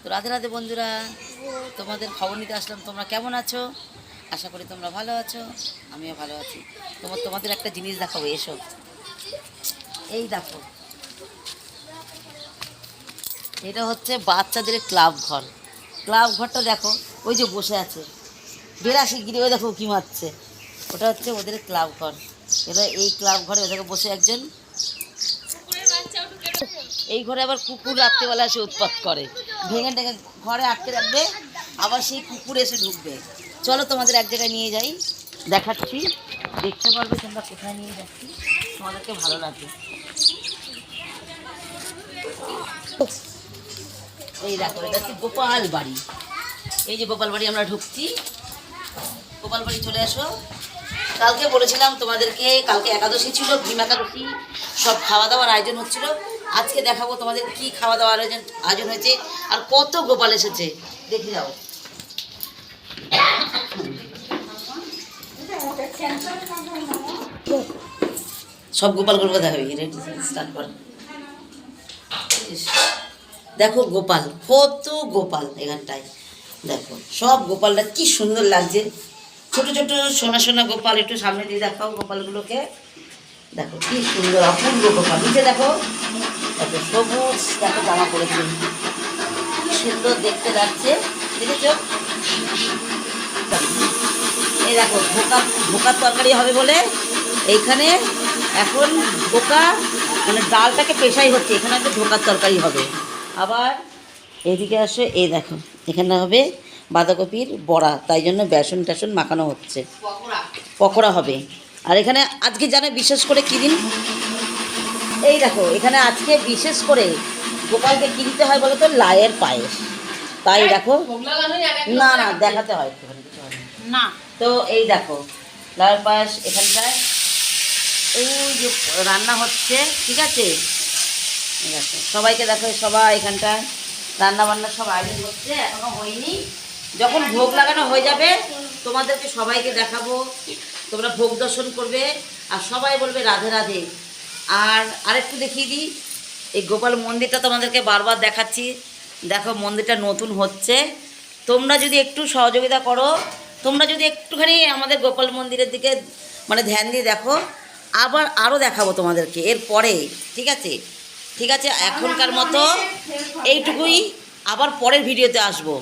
তো রাধে রাধে বন্ধুরা, তোমাদের খবর নিতে আসলাম। তোমরা কেমন আছো? আশা করি তোমরা ভালো আছো, আমিও ভালো আছি। তোমাদের একটা জিনিস দেখাবো, এসো। এই দেখো, এটা হচ্ছে বাচ্চাদের ক্লাব ঘর। ক্লাব ঘরটা দেখো, ওই যে বসে আছে বেরাসি গিরে, ওই দেখো কি মারছে। ওটা হচ্ছে ওদের ক্লাব ঘর। এবার এই ক্লাব ঘরে ওদেরকে বসে একজন, এই ঘরে আবার কুকুর রাত্রিবেলা এসে উৎপাত করে, ভেঙে টেঙে ঘরে আটকে রাখবে, আবার সেই কুকুর এসে ঢুকবে। চলো তোমাদের এক জায়গায় নিয়ে যাই, দেখাচ্ছি, দেখতে পারবে তোমরা কোথায় নিয়ে যাচ্ছি, তোমাদেরকে ভালো লাগবে। এই দেখো, এটা হচ্ছে গোপাল বাড়ি। এই যে গোপাল বাড়ি আমরা ঢুকছি, গোপাল বাড়ি চলে আসো। কালকে বলেছিলাম তোমাদেরকে, কালকে একাদশী ছিল, ভীম একাদশী, সব খাওয়া দাওয়ার আয়োজন হচ্ছিল। আজকে দেখাবো তোমাদের কি খাওয়া দাওয়ার আয়োজন হয়েছে আর কত গোপাল এসেছে, দেখে যাও। সব গোপালগুলো দেখাবি, রেডি স্টার্ট কর। দেখো গোপাল, কত গোপাল এখানটায়, দেখো সব গোপালটা কি সুন্দর লাগছে, ছোট ছোট সোনা সোনা গোপাল। একটু সামনে দিয়ে দেখাও গোপালগুলোকে, দেখো কি সুন্দর অপূর্ব গোপাল। নিচে দেখো, দেখো সবুজ, দেখো জামা পড়েছে, কি সুন্দর দেখতে লাগছে, দেখেছো? এই দেখো ভোকার তরকারি হবে বলে এইখানে এখন ভোকা, মানে ডালটাকে পেশাই হচ্ছে, এখানে একটা ধোকার তরকারি হবে। আবার এদিকে আসে, এই দেখো এখানে হবে বাঁধাকপির বড়া, তাই জন্য বেসন টেসন মাখানো হচ্ছে, পকোড়া হবে। আর এখানে আজকে জানে বিশেষ করে কী দিন, এই দেখো এখানে আজকে বিশেষ করে গোপালকে কিনতে হয় বলে তো লায়ের পায়েস, তাই দেখো। না না, দেখাতে হয় একটুখানি, কিছু হয় না। তো এই দেখো লায়ের পায়েস এখানটায়, ওই যে রান্না হচ্ছে, ঠিক আছে? দেখো সবাইকে দেখো, সবাই এখানটায় রান্না বান্না সব আয়োজন হচ্ছে, এখনো হয়নি। যখন ভোগ লাগানো হয়ে যাবে তোমাদেরকে সবাইকে দেখাবো, তোমরা ভোগ দর্শন করবে আর সবাই বলবে রাধে রাধে। আর আরেকটু দেখিয়ে দিই, এই গোপাল মন্দিরটা তোমাদেরকে বারবার দেখাচ্ছি, দেখো মন্দিরটা নতুন হচ্ছে। তোমরা যদি একটু সহযোগিতা করো, তোমরা যদি একটুখানি আমাদের গোপাল মন্দিরের দিকে মানে ধ্যান দিয়ে দেখো, আবার আরও দেখাবো তোমাদেরকে এরপরে, ঠিক আছে? ঠিক আছে, এখনকার মতো এইটুকুই, আবার পরের ভিডিওতে আসবো।